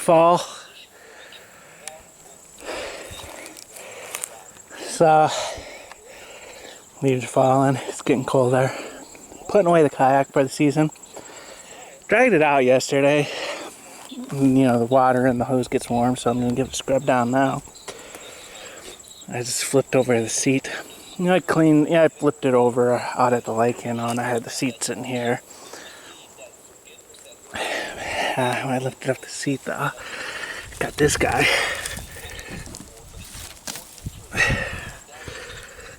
fall. So leaves are falling. It's getting colder. Putting away the kayak for the season. Dragged it out yesterday. And, you know, the water in the hose gets warm, so I'm gonna give it a scrub down now. I just flipped over the seat. You know, I flipped it over out at the lake, you know, and I had the seat sitting here. When I lifted up the seat, though, got this guy.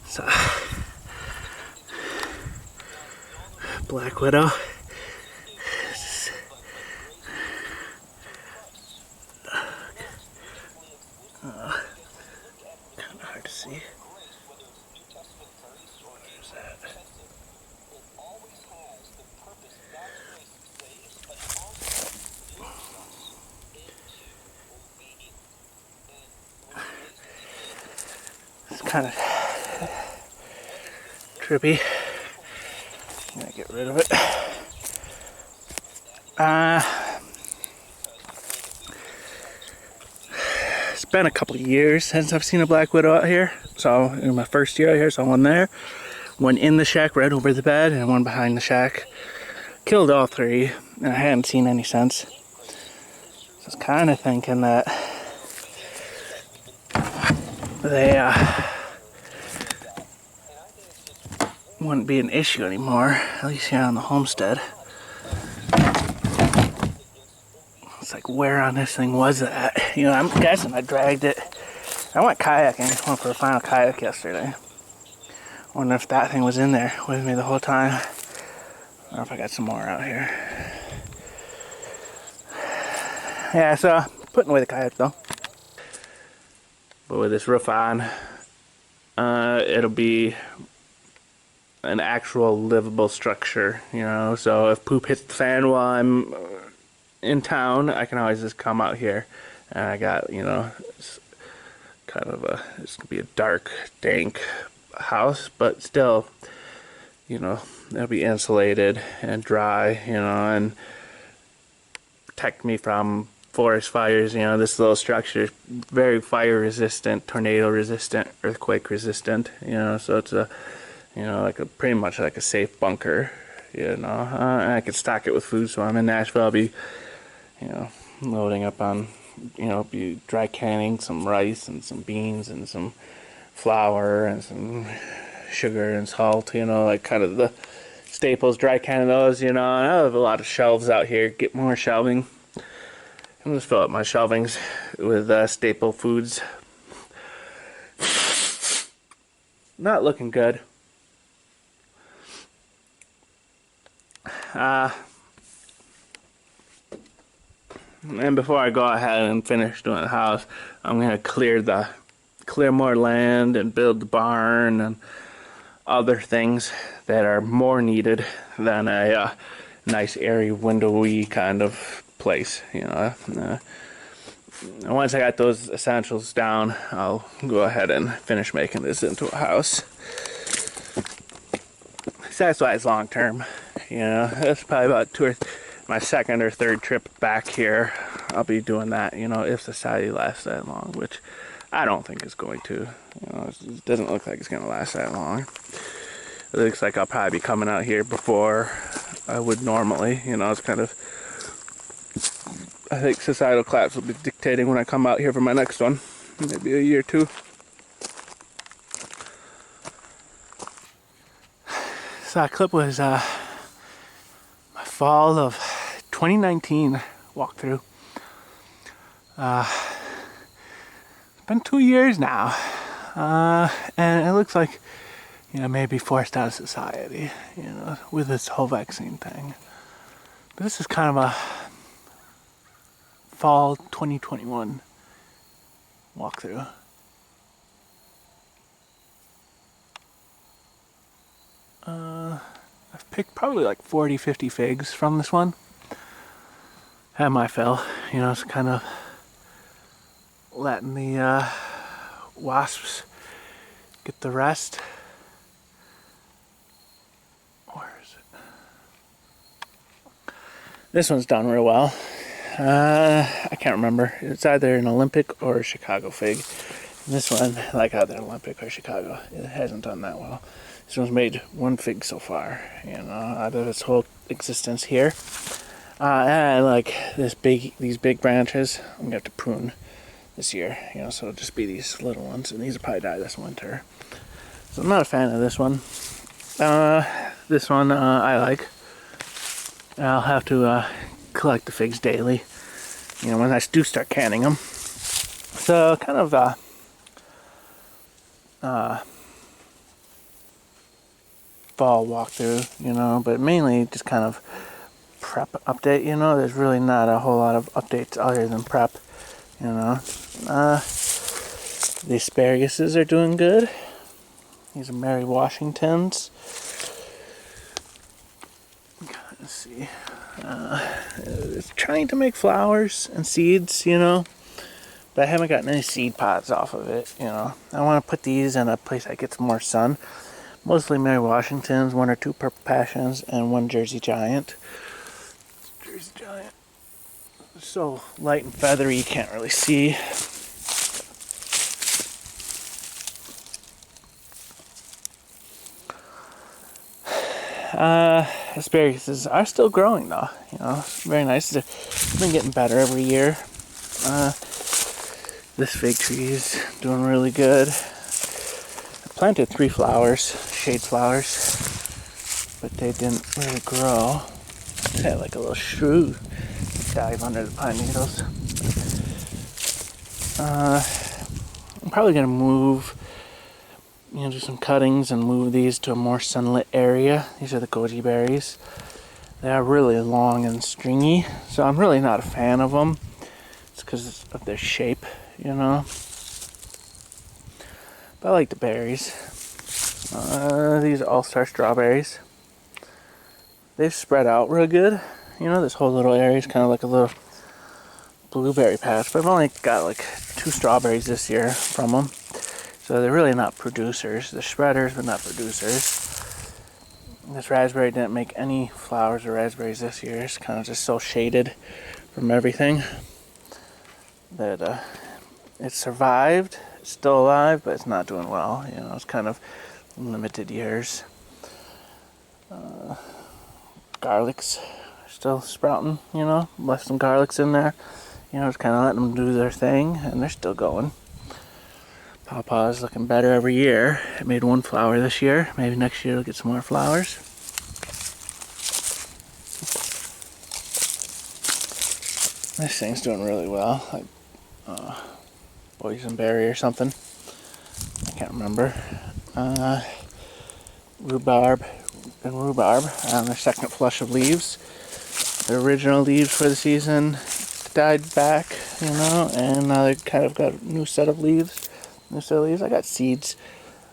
So, Black Widow. Kind of hard to see. Where's that? It's kind of trippy. I'm gonna get rid of it. It's been a couple of years since I've seen a black widow out here. So in my first year out here, saw one there, one in the shack right over the bed, and one behind the shack. Killed all three, and I hadn't seen any since. So I was kind of thinking that they wouldn't be an issue anymore, at least here on the homestead. It's like, where on this thing was that? You know, I'm guessing I dragged it. I went kayaking. I went for a final kayak yesterday. I wonder if that thing was in there with me the whole time. I don't know if I got some more out here. Yeah, so putting away the kayak though. But with this roof on, it'll be an actual livable structure, you know. So if poop hits the fan while I'm in town, I can always just come out here. And I got, you know, it's gonna be a dark, dank house, but still, you know, it'll be insulated and dry, you know, and protect me from forest fires. You know, this little structure is very fire resistant, tornado resistant, earthquake resistant, you know, so it's a, you know, like pretty much like a safe bunker, you know. And I can stock it with food, so I'm in Nashville, I'll be, you know, loading up on, you know, be dry canning some rice and some beans and some flour and some sugar and salt, you know, like kind of the staples, dry canning those, you know. And I have a lot of shelves out here, get more shelving. I'm just fill up my shelvings with staple foods. Not looking good. And before I go ahead and finish doing the house, I'm gonna clear more land and build the barn and other things that are more needed than a nice airy windowy kind of place, you know. And once I got those essentials down, I'll go ahead and finish making this into a house. So that's why it's long term, you know. That's probably about my second or third trip back here. I'll be doing that, you know, if society lasts that long, which I don't think it's going to. You know, it doesn't look like it's going to last that long. It looks like I'll probably be coming out here before I would normally. You know, it's kind of, I think societal collapse will be dictating when I come out here for my next one. Maybe a year or two. So that clip was my fall of 2019 walkthrough. It's been 2 years now, and it looks like, you know, maybe forced out of society, you know, with this whole vaccine thing. But this is kind of a fall 2021 walkthrough. I've picked probably like 40-50 figs from this one. Had my fill, you know, it's kind of letting the wasps get the rest. Where is it? This one's done real well. I can't remember. It's either an Olympic or a Chicago fig. And this one, like either Olympic or Chicago, it hasn't done that well. This one's made one fig so far, out of its whole existence here. And like these big branches, I'm gonna have to prune this year, so it'll just be these little ones, and these will probably die this winter. So I'm not a fan of this one. This one I like. I'll have to collect the figs daily, when I do start canning them. So kind of fall walkthrough, but mainly just kind of prep update. There's really not a whole lot of updates other than prep. The asparaguses are doing good. These are Mary Washingtons. Let's see. It's trying to make flowers and seeds, but I haven't gotten any seed pods off of it, I want to put these in a place that gets more sun. Mostly Mary Washingtons, 1 or 2 Purple Passions, and 1 Jersey Giant. Jersey Giant. It's so light and feathery you can't really see. Asparaguses are still growing though, it's very nice. They've been getting better every year. This fig tree is doing really good. I planted 3 flowers, shade flowers, but they didn't really grow. It had like a little shrew dive under the pine needles. I'm probably gonna move, do some cuttings and move these to a more sunlit area. These are the goji berries. They are really long and stringy, so I'm really not a fan of them. It's because of their shape, But I like the berries. These are all-star strawberries. They've spread out real good. This whole little area is kind of like a little blueberry patch, but I've only got like 2 strawberries this year from them. So they're really not producers. They're spreaders, but not producers. This raspberry didn't make any flowers or raspberries this year. It's kind of just so shaded from everything that it survived. It's still alive, but it's not doing well. It's kind of limited years. Garlics are still sprouting, left some garlics in there. Just kind of letting them do their thing, and they're still going. Pawpaw's looking better every year. It made 1 flower this year. Maybe next year it'll get some more flowers. This thing's doing really well. Like boysenberry or something. I can't remember. Rhubarb on their second flush of leaves. The original leaves for the season died back, and now they kind of got a new set of leaves. I got seeds,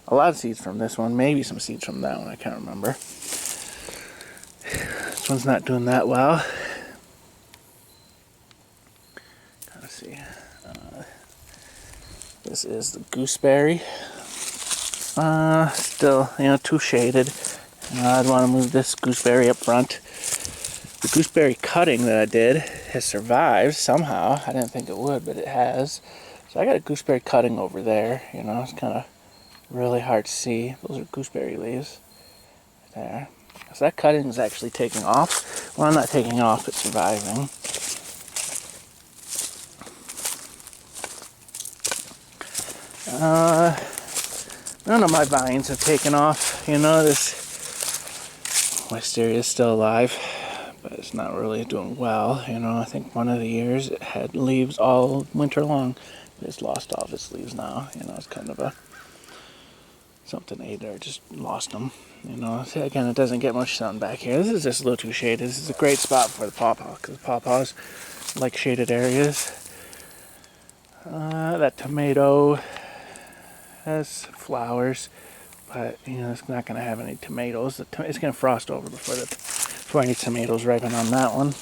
a lot of seeds from this one, maybe some seeds from that one, I can't remember. This one's not doing that well. Let's see. This is the gooseberry. Still, too shaded. I'd want to move this gooseberry up front. The gooseberry cutting that I did has survived somehow. I didn't think it would, but it has. So I got a gooseberry cutting over there, it's kind of really hard to see. Those are gooseberry leaves right there. So that cutting is actually taking off. Well, I'm not taking off, it's surviving. None of my vines have taken off. This wisteria is still alive, but it's not really doing well. I think one of the years it had leaves all winter long. It's lost all of its leaves now. It's kind of something ate or just lost them. Again, it doesn't get much sun back here. This is just a little too shaded. This is a great spot for the pawpaw because pawpaws like shaded areas. That tomato has flowers, but it's not going to have any tomatoes. It's going to frost over before any tomatoes ripen on that one.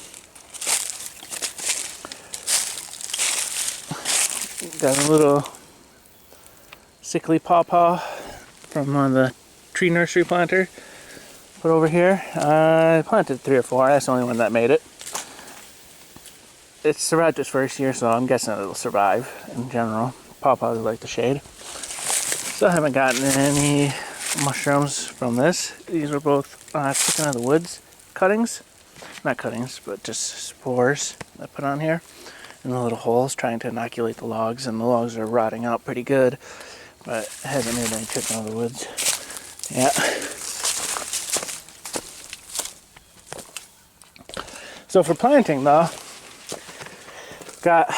Got a little sickly pawpaw from the tree nursery planter put over here. I planted 3 or 4. That's the only one that made it. it's survived its first year, so I'm guessing it'll survive in general. Pawpaws like the shade. Still haven't gotten any mushrooms from this. These were both taken out of the woods cuttings. Not cuttings, but just spores I put on here in the little holes, trying to inoculate the logs, and the logs are rotting out pretty good, but it hasn't made any chicken out of the woods. Yeah. So for planting though, got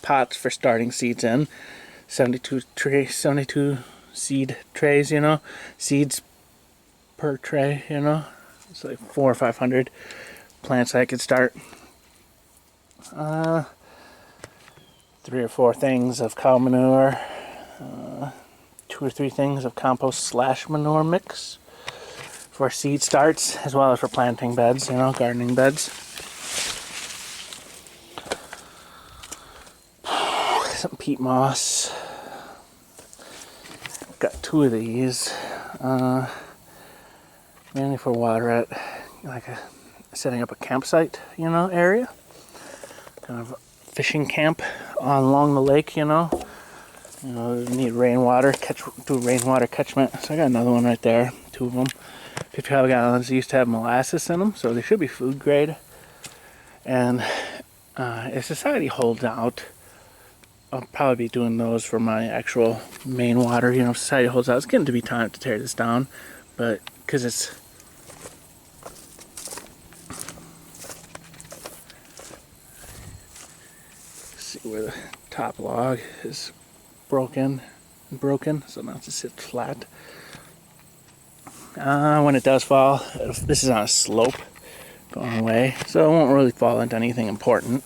pots for starting seeds in, 72 seed trays, seeds per tray, it's like 400 or 500 plants I could start. 3 or 4 things of cow manure, 2 or 3 things of compost / manure mix for seed starts, as well as for planting beds, gardening beds. Some peat moss. Got 2 of these, mainly for water at setting up a campsite, area, kind of fishing camp along the lake, you need rainwater, do rainwater catchment. So I got another one right there, 2 of them. 55 gallons. They used to have molasses in them, so they should be food grade. And if society holds out, I'll probably be doing those for my actual main water. If society holds out, it's getting to be time to tear this down, but because it's see where the top log is broken, so now it just sits flat. When it does fall, this is on a slope going away, so it won't really fall into anything important,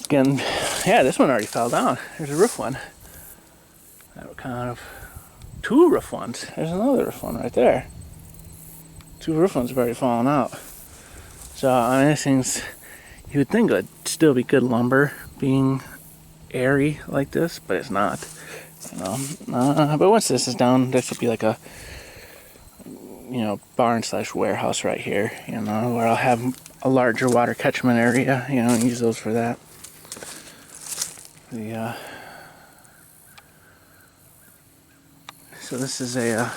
Again, yeah, this one already fell down. There's a roof one. That were kind of 2 roof ones. There's another roof one right there. 2 roof ones have already fallen out. So, this thing's, you would think it would still be good lumber being airy like this, but it's not. But once this is down, this will be like a, barn / warehouse right here, where I'll have a larger water catchment area, and use those for that. So this is a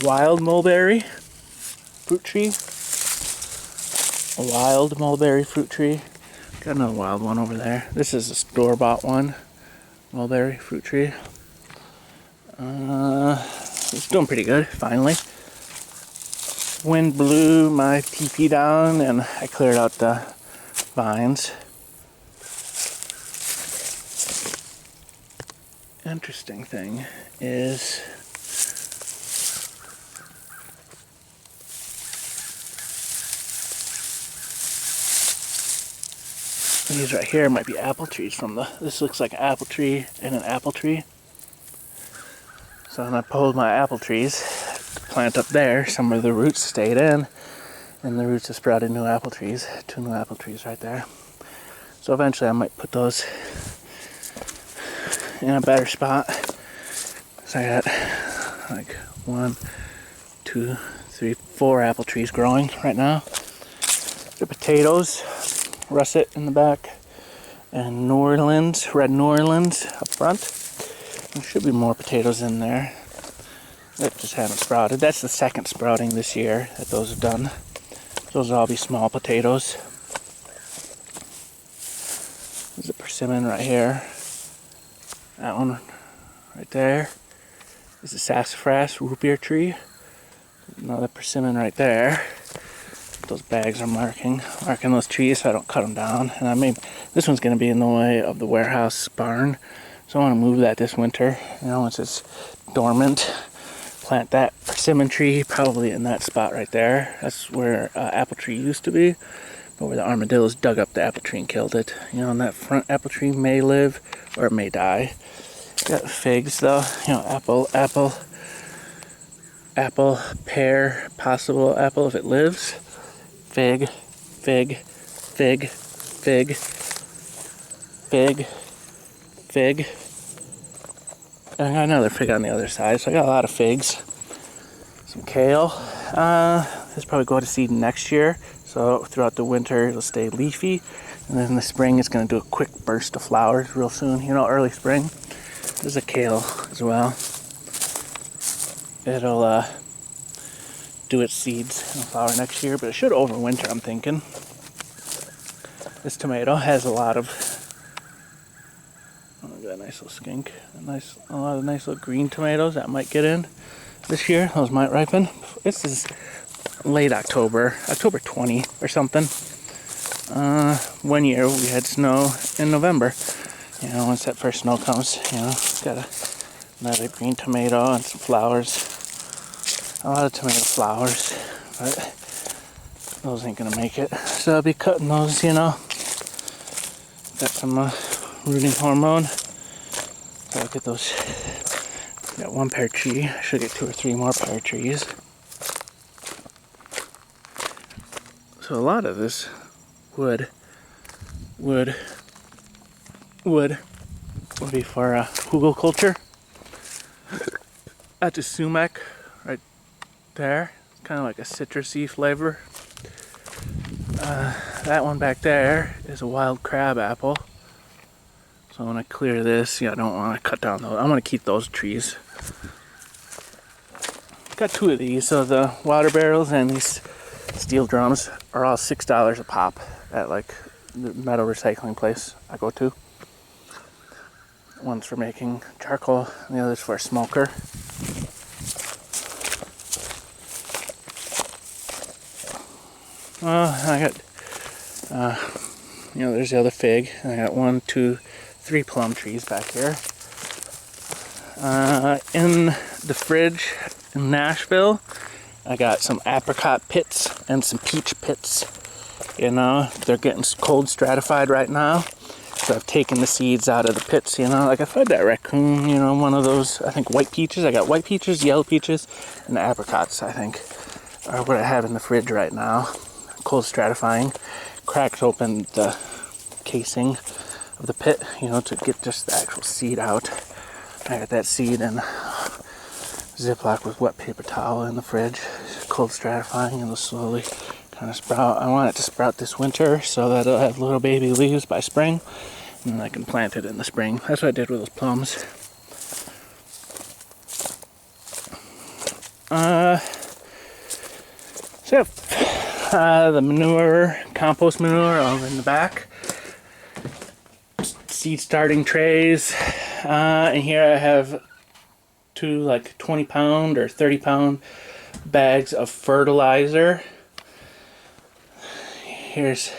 wild mulberry fruit tree. A wild mulberry fruit tree. Got another wild one over there. This is a store-bought one, mulberry fruit tree. It's doing pretty good, finally. Wind blew my teepee down and I cleared out the vines. Interesting thing is these right here might be apple trees this looks like an apple tree and an apple tree. So when I pulled my apple trees to plant up there, some of the roots stayed in, and the roots have sprouted new apple trees. 2 new apple trees right there. So eventually I might put those in a better spot. So I got like 1, 2, 3, 4 apple trees growing right now. The potatoes, russet in the back, and red New Orleans up front. There should be more potatoes in there that just haven't sprouted. That's the second sprouting this year that those have done. Those will all be small potatoes. There's a persimmon right here. That one right there is a sassafras root beer tree. Another persimmon right there. Those bags are marking those trees so I don't cut them down. And this one's going to be in the way of the warehouse barn. So I want to move that this winter, once it's dormant. Plant that persimmon tree probably in that spot right there. That's where apple tree used to be, but where the armadillos dug up the apple tree and killed it. And that front apple tree may live or it may die. Got figs though, apple, pear, possible apple if it lives. Fig, fig, fig, fig, fig, fig. And I got another fig on the other side, so I got a lot of figs. Some kale. This probably go to seed next year. So throughout the winter, it'll stay leafy. And then in the spring, it's going to do a quick burst of flowers real soon. You know, early spring. There's a kale as well. It'll do its seeds and flower next year, but it should overwinter, I'm thinking. This tomato has a lot of, oh, got a nice little skink. A lot of nice little green tomatoes that might get in this year. Those might ripen. This is late October, October 20 or something. One year we had snow in November. You know, once that first snow comes, you know, got another green tomato and some flowers. A lot of tomato flowers, but those ain't gonna make it. So I'll be cutting those, you know. Got some rooting hormone. So I'll get those. Got one pear tree. I should get 2 or 3 more pear trees. So a lot of this wood would be for hugelkultur. That's a sumac right there. It's kind of like a citrusy flavor. That one back there is a wild crab apple. So I'm going to clear this. Yeah, I don't want to cut down those. I'm going to keep those trees. Got 2 of these. So the water barrels and these steel drums are all $6 a pop at like the metal recycling place I go to. One's for making charcoal and the other's for a smoker. I got, you know, there's the other fig. I got 1, 2, 3 plum trees back here. In the fridge in Nashville, I got some apricot pits and some peach pits. You know, they're getting cold stratified right now. So I've taken the seeds out of the pits, you know. Like I fed that raccoon, you know, one of those, I think white peaches. I got white peaches, yellow peaches, and apricots, I think, are what I have in the fridge right now. Cold stratifying. Cracked open the casing of the pit, you know, to get just the actual seed out. I got that seed in Ziploc with wet paper towel in the fridge. Cold stratifying, and it'll slowly kind of sprout. I want it to sprout this winter so that it'll have little baby leaves by spring, and then I can plant it in the spring. That's what I did with those plums. So the manure, compost manure over in the back. Seed starting trays. And here I have 2 like 20-pound or 30-pound bags of fertilizer. Here's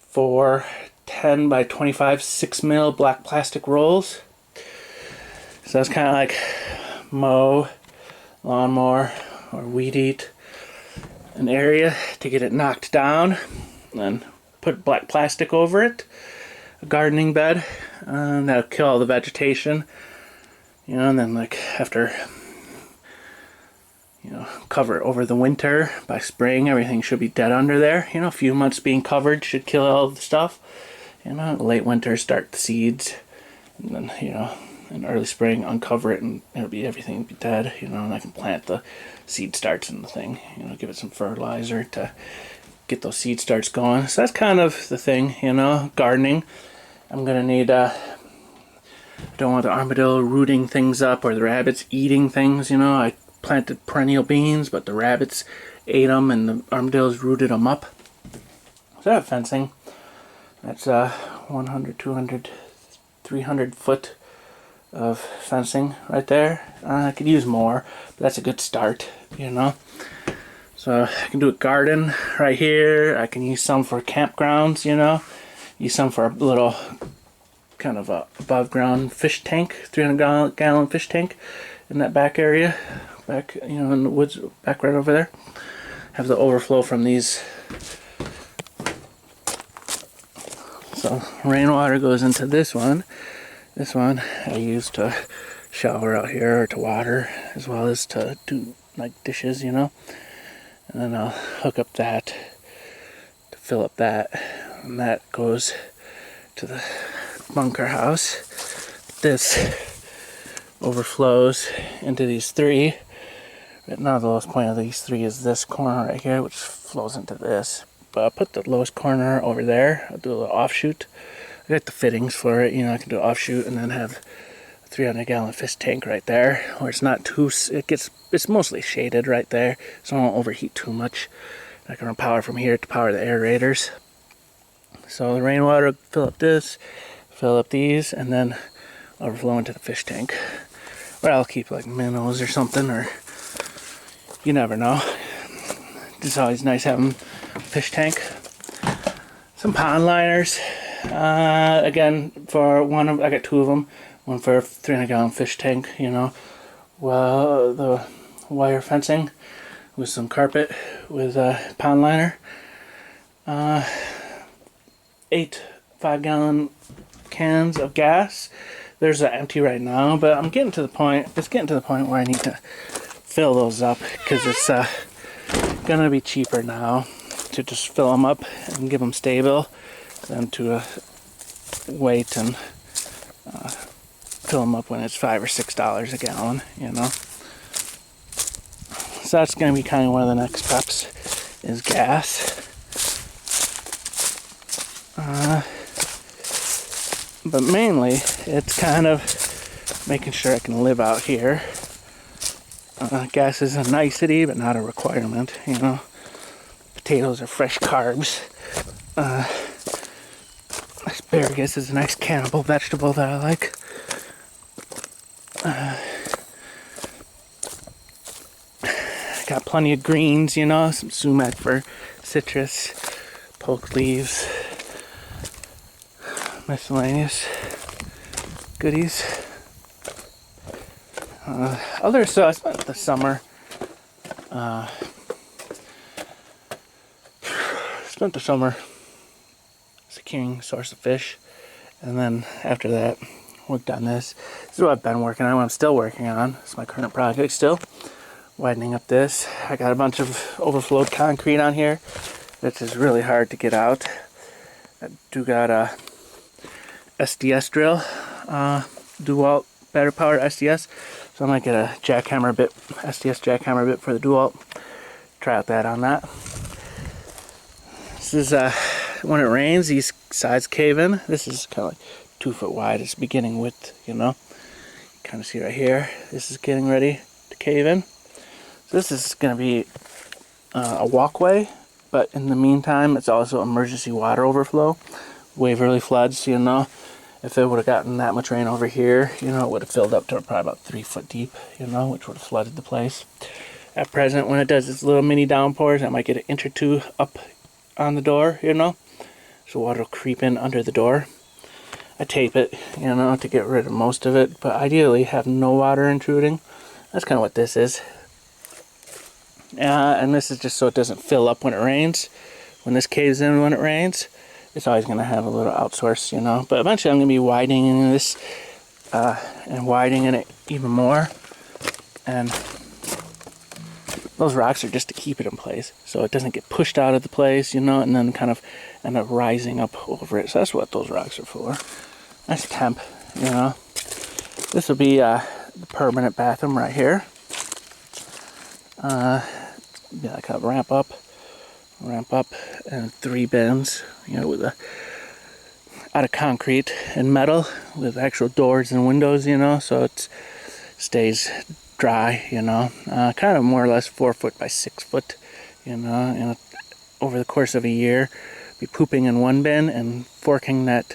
4 10 by 25 6 mil black plastic rolls. So that's kind of like mow, lawnmower, or weed eat an area to get it knocked down, and put black plastic over it, a gardening bed, and that'll kill all the vegetation, you know. And then like after, you know, cover it over the winter. By spring everything should be dead under there, you know. A few months being covered should kill all the stuff, you know. Late winter start the seeds, and then, you know, in early spring uncover it and it'll be, everything will be dead, you know. And I can plant the seed starts in the thing, you know, give it some fertilizer to get those seed starts going. So that's kind of the thing, you know. Gardening, I'm gonna need don't want the armadillo rooting things up or the rabbits eating things, you know. I planted perennial beans, but the rabbits ate them and the armadillos rooted them up. So I have fencing. That's 100, 200, 300 foot of fencing right there. I could use more, but that's a good start, you know. So I can do a garden right here. I can use some for campgrounds, you know. Use some for a little kind of a above ground fish tank, 300 gallon fish tank in that back area. Back, you know, in the woods, back right over there. Have the overflow from these. So rainwater goes into this one. This one I use to shower out here or to water, as well as to do like dishes, you know. And then I'll hook up that to fill up that, and that goes to the bunker house. This overflows into these 3 Right now the lowest point of these three is this corner right here, which flows into this. But I'll put the lowest corner over there. I'll do a little offshoot. I got the fittings for it, you know, I can do an offshoot and then have a 300-gallon fish tank right there, where it's not too, it's mostly shaded right there, so I won't overheat too much. I can run power from here to power the aerators. So the rainwater will fill up this, fill up these, and then overflow into the fish tank. Or I'll keep like minnows or something, or you never know. It's always nice having a fish tank. Some pond liners. Again, for one of, I got two of them. One for a 300-gallon fish tank, you know. Well, the wire fencing with some carpet with a pond liner. 8 5-gallon cans of gas. There's an empty right now, but I'm getting to the point. It's getting to the point where I need to fill those up because it's gonna be cheaper now to just fill them up and give them stable than to wait and fill them up when it's $5 or $6 a gallon, you know. So that's gonna be kind of one of the next steps is gas. But mainly, it's kind of making sure I can live out here. Gas is a nicety, but not a requirement, you know. Potatoes are fresh carbs. Asparagus is a nice cannibal vegetable that I like. Got plenty of greens, you know, some sumac for citrus, poke leaves, miscellaneous goodies. So I spent the summer securing a source of fish, and then after that worked on this. This is what I've been working on, what I'm still working on. It's my current project still. Widening up this. I got a bunch of overflowed concrete on here, which is really hard to get out. I do got a SDS drill, DeWalt battery powered SDS. So I might get a jackhammer bit, SDS jackhammer bit for the DeWalt. Try out that on that. This is when it rains, these sides cave in. This is kind of like 2 foot wide. It's beginning width, you know. Kind of see right here. This is getting ready to cave in. So this is going to be a walkway, but in the meantime, it's also emergency water overflow. Waverly floods, you know. If it would have gotten that much rain over here, you know, it would have filled up to probably about 3 foot deep, you know, which would have flooded the place. At present, when it does its little mini downpours, I might get an inch or two up on the door, you know, so water will creep in under the door. I tape it, you know, to get rid of most of it, but ideally have no water intruding. That's kind of what this is. And this is just so it doesn't fill up when it rains. When this caves in when it rains, it's always going to have a little outsource, you know. But eventually I'm going to be widening this and widening it even more. And those rocks are just to keep it in place, so it doesn't get pushed out of the place, you know, and then kind of end up rising up over it. So that's what those rocks are for. Nice temp, you know. This will be the permanent bathroom right here. Be like a ramp up, and 3 bins, you know, with out of concrete and metal with actual doors and windows, you know, so it stays dry, you know. Kind of more or less 4 foot by 6 foot, you know, and over the course of a year, be pooping in one bin and forking that,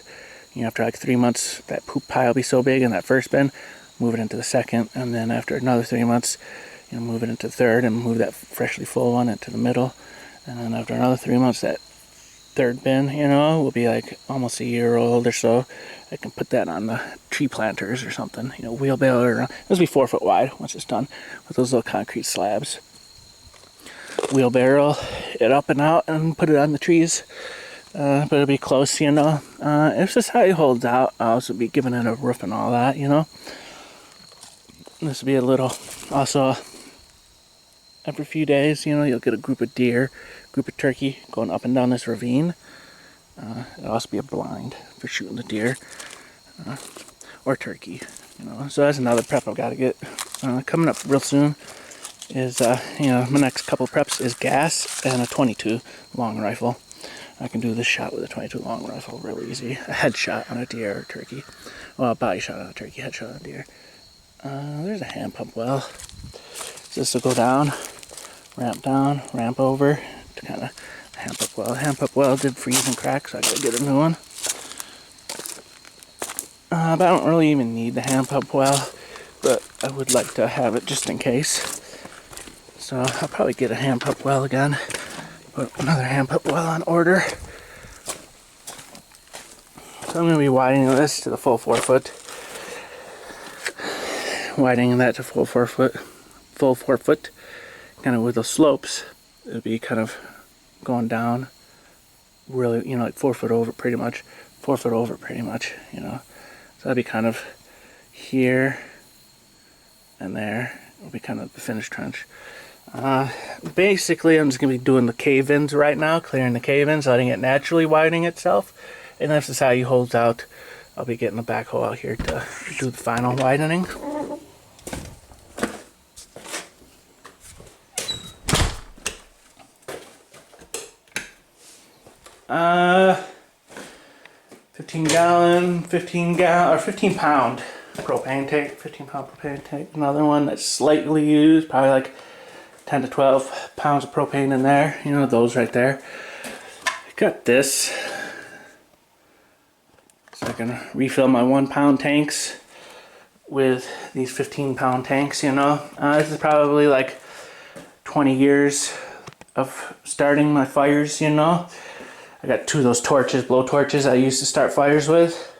you know, after like 3 months, that poop pile will be so big in that first bin, move it into the second, and then after another 3 months, you know, move it into the third and move that freshly full one into the middle. And then after another 3 months, that third bin, you know, will be like almost a year old or so. I can put that on the tree planters or something, you know, wheelbarrow. This will be 4 foot wide once it's done with those little concrete slabs. Wheelbarrow it up and out and put it on the trees. But it'll be close, you know. If this how it holds out, I'll also be giving it a roof and all that, you know. This will be a little, also, every few days, you know, you'll get a group of deer, group of turkey going up and down this ravine. It'll also be a blind for shooting the deer or turkey, you know. So that's another prep I've got to get coming up real soon. is, you know, my next couple preps is gas and a 22 long rifle. I can do this shot with a 22 long rifle real easy. A headshot on a deer or turkey. Well, a body shot on a turkey, headshot on a deer. There's a hand pump well. So this will go down, ramp over to kind of hand pump well. Hand pump well did freeze and crack, so I gotta get a new one. But I don't really even need the hand pump well, but I would like to have it just in case. So I'll probably get a hand pump well again. Put another hand pump well on order. So I'm going to be widening this to the full 4 foot. Widening that to full 4 foot. Kind of with those slopes, it'll be kind of going down really, you know, like 4 foot over pretty much. 4 foot over pretty much, you know. So that'll be kind of here and there. It'll be kind of the finished trench. Basically, I'm just going to be doing the cave-ins right now, clearing the cave-ins, letting it naturally widening itself. And if society holds out, I'll be getting the backhoe out here to do the final widening. Fifteen pound propane tank, 15 pound propane tank. Another one that's slightly used, probably like 10 to 12 pounds of propane in there. You know, those right there. I got this so I can refill my 1 pound tanks with these 15 pound tanks, you know. This is probably like 20 years of starting my fires, you know. I got 2 of those torches, blow torches I used to start fires with.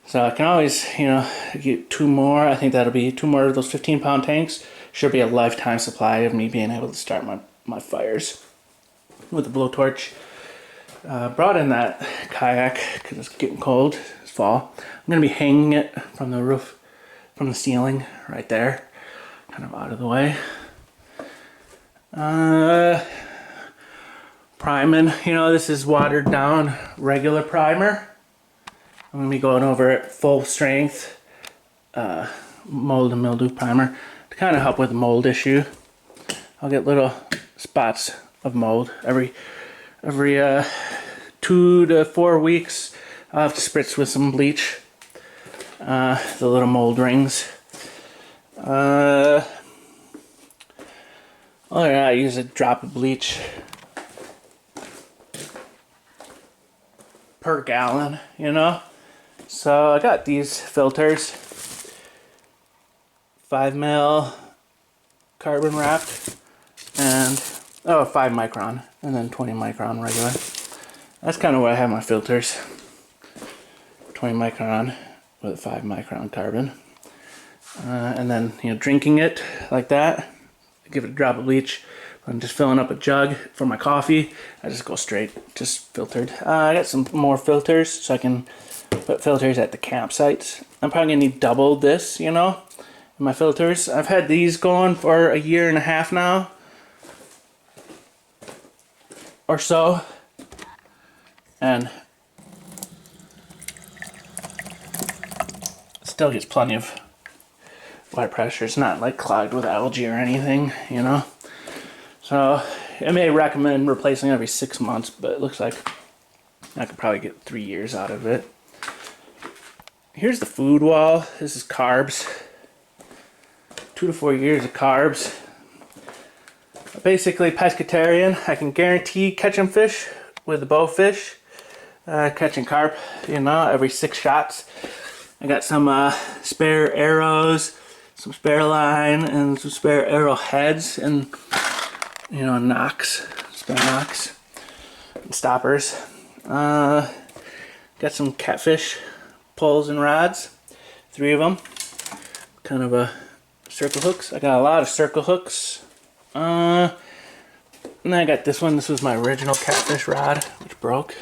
So I can always, you know, get 2 more. I think that'll be 2 more of those 15 pound tanks. Should be a lifetime supply of me being able to start my fires with the blowtorch. Brought in that kayak because it's getting cold. It's fall. I'm going to be hanging it from the roof, from the ceiling right there. Kind of out of the way. Priming, you know, this is watered down regular primer. I'm going to be going over it full strength mold and mildew primer to kind of help with the mold issue. I'll get little spots of mold every 2 to 4 weeks. I'll have to spritz with some bleach, the little mold rings. Other than that, I use a drop of bleach per gallon, you know. So I got these filters, 5mm carbon wrapped, and 5 micron, and then 20 micron regular. That's kind of where I have my filters. 20 micron with 5 micron carbon, and then, you know, drinking it like that. I give it a drop of bleach. I'm just filling up a jug for my coffee. I just go straight, just filtered. I got some more filters, so I can put filters at the campsites. I'm probably gonna need double this, you know, in my filters. I've had these going for 1.5 years now, or so, and still gets plenty of water pressure. It's not like clogged with algae or anything, you know. So I may recommend replacing every 6 months, but it looks like I could probably get 3 years out of it. Here's the food wall. This is carbs. 2 to 4 years of carbs. Basically pescatarian. I can guarantee catching fish with the bowfish. Catching carp, you know, every 6 shots. I got some spare arrows, some spare line, and some spare arrow heads, and, you know, knocks, spare knocks, and stoppers. Got some catfish poles and rods, 3 of them, kind of a circle hooks. I got a lot of circle hooks. And then I got this one. This was my original catfish rod, which broke.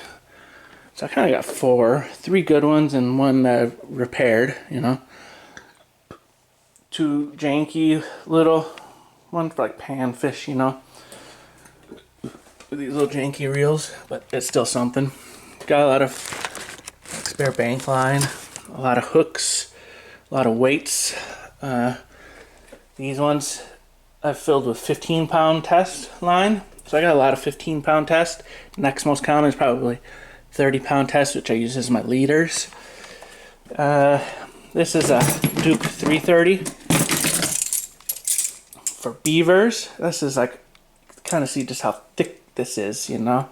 So I kind of got 4, 3 good ones and 1 that I've repaired, you know. 2 janky little ones for like panfish, you know. With these little janky reels, but it's still something. Got a lot of spare bank line, a lot of hooks, a lot of weights. These ones I've filled with 15-pound test line. So I got a lot of 15-pound test. Next most common is probably 30-pound test, which I use as my leaders. This is a Duke 330 for beavers. This is like, kind of see just how thick this is, you know.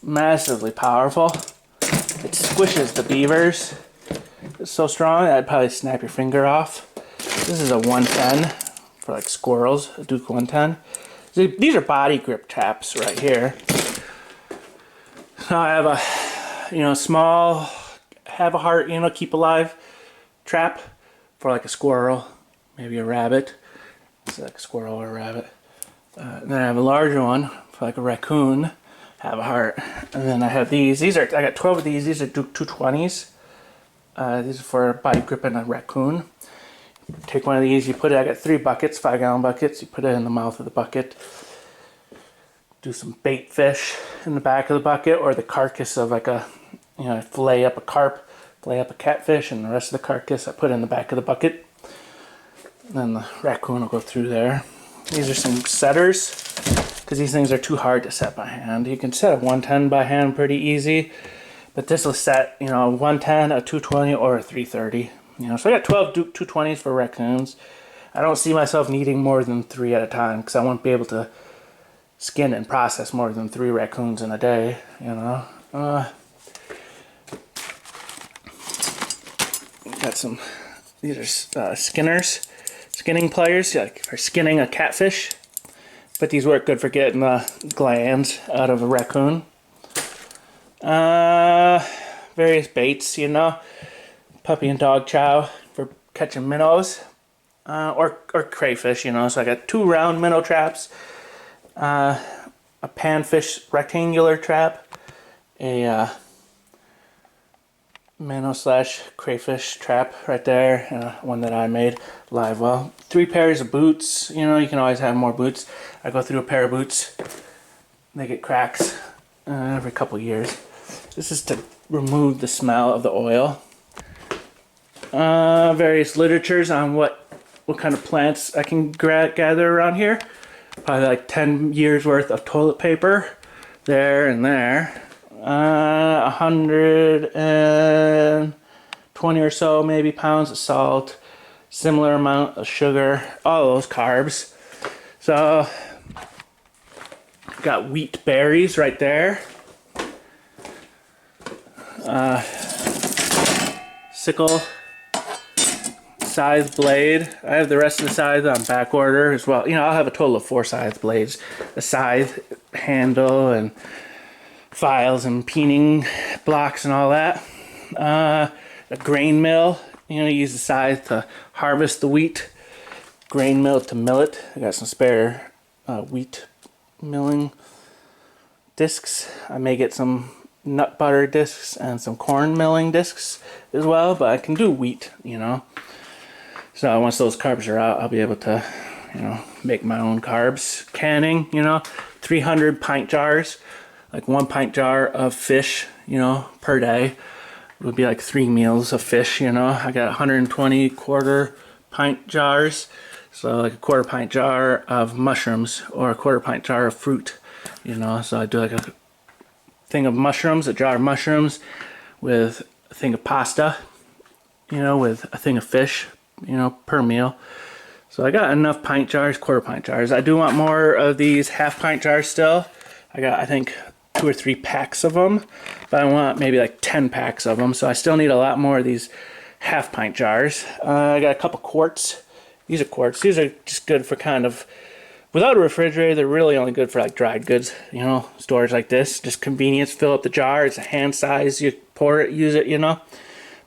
Massively powerful. It squishes the beavers. It's so strong I'd probably snap your finger off. This is a 110 for like squirrels, a Duke 110. These are body grip traps right here. So I have a, you know, small, have a heart, you know, keep alive trap for like a squirrel, maybe a rabbit. It's like a squirrel or a rabbit. Then I have a larger one for like a raccoon, have a heart. And then I have these. I got 12 of these. These are Duke 220s. These are for body grip and a raccoon. Take one of these, you put it, I got 3 buckets, 5-gallon buckets. You put it in the mouth of the bucket. Do some bait fish in the back of the bucket, or the carcass of like a, you know, fillet up a carp, fillet up a catfish, and the rest of the carcass I put in the back of the bucket. And then the raccoon will go through there. These are some setters, because these things are too hard to set by hand. You can set a 110 by hand pretty easy, but this will set, you know, a 110, a 220, or a 330. You know, so I got 12 Duke 220s for raccoons. I don't see myself needing more than 3 at a time, because I won't be able to skin and process more than 3 raccoons in a day, you know. Got some, these are skinning pliers, like for skinning a catfish. But these work good for getting the glands out of a raccoon. Various baits, you know. Puppy and dog chow for catching minnows, or crayfish, you know. So I got 2 round minnow traps, a panfish rectangular trap, a minnow / crayfish trap right there, one that I made live well. 3 pairs of boots, you know, you can always have more boots. I go through a pair of boots, they get cracks every couple years. This is to remove the smell of the oil. Various literatures on what kind of plants I can gather around here. Probably like 10 years worth of toilet paper there and there. 120 or so maybe pounds of salt, similar amount of sugar, all those carbs. So got wheat berries right there. Sickle, scythe blade. I have the rest of the scythe on back order as well. You know, I'll have a total of 4 scythe blades. A scythe handle and files and peening blocks and all that. A grain mill. You know, you use the scythe to harvest the wheat. Grain mill to mill it. I got some spare wheat milling discs. I may get some nut butter discs and some corn milling discs as well, but I can do wheat, you know. So once those carbs are out, I'll be able to, you know, make my own carbs. Canning, you know, 300 pint jars, like 1 pint jar of fish, you know, per day. It would be like 3 meals of fish, you know. I got 120 quarter pint jars, so like a quarter pint jar of mushrooms or a quarter pint jar of fruit, you know. So I do like a thing of mushrooms, a jar of mushrooms with a thing of pasta, you know, with a thing of fish, you know, per meal. So I got enough pint jars, quarter pint jars. I do want more of these half pint jars still. I got, I think, 2 or 3 packs of them, but I want maybe like 10 packs of them. So I still need a lot more of these half pint jars. I got a couple quarts. These are quarts. These are just good for kind of, without a refrigerator, they're really only good for like dried goods, you know, storage like this. Just convenience, fill up the jar. It's a hand size. You pour it, use it, you know.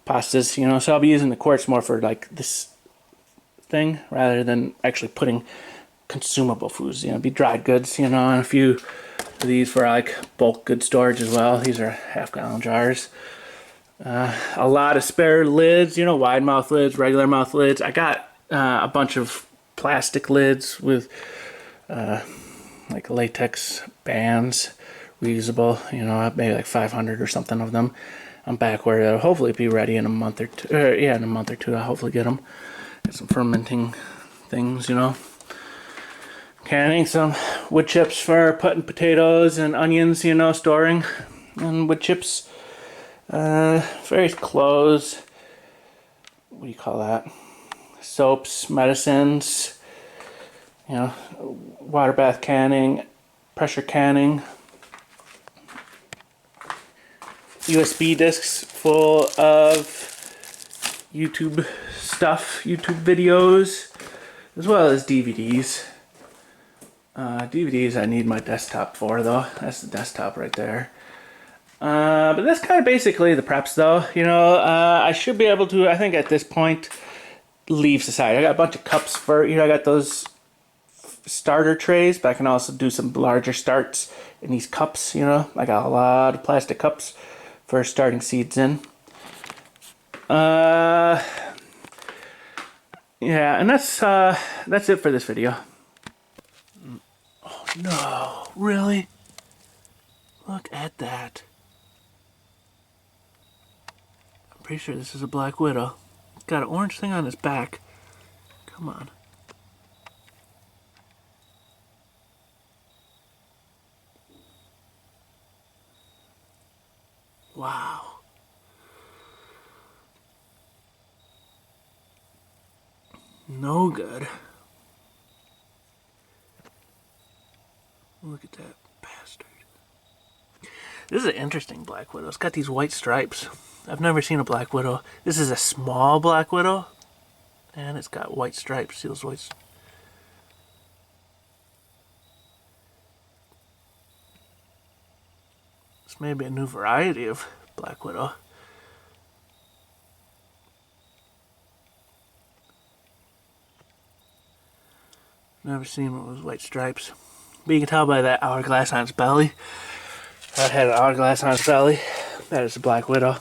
Pastas, you know. So I'll be using the quarts more for like this thing rather than actually putting consumable foods, you know, be dried goods, you know, and a few of these for like bulk good storage as well. These are half-gallon jars. A lot of spare lids, you know, wide mouth lids, regular mouth lids. I got a bunch of plastic lids with like latex bands, reusable, you know, maybe like 500 or something of them. I'm back where they'll hopefully be ready in a month or two. Yeah, in a month or two, I'll hopefully get them. Got some fermenting things, you know. Canning some wood chips for putting potatoes and onions, you know, storing. And wood chips, various clothes. What do you call that? Soaps, medicines, you know, water bath canning, pressure canning. USB discs full of YouTube stuff, YouTube videos, as well as DVDs. DVDs I need my desktop for, though. That's the desktop right there. But that's kind of basically the preps, though. You know, I should be able to, I think at this point, leave aside. I got a bunch of cups for, you know, I got those starter trays, but I can also do some larger starts in these cups, you know. I got a lot of plastic cups for starting seeds in. Yeah, and that's it for this video. Oh no, really? Look at that. I'm pretty sure this is a black widow. It's got an orange thing on its back. Come on. Wow. No good. Look at that bastard. This is an interesting black widow. It's got these white stripes. I've never seen a black widow. This is a small black widow, and it's got white stripes. See those white? This may be a new variety of black widow. Never seen one with white stripes. But you can tell by that hourglass on its belly. That had an hourglass on its belly. That is a black widow.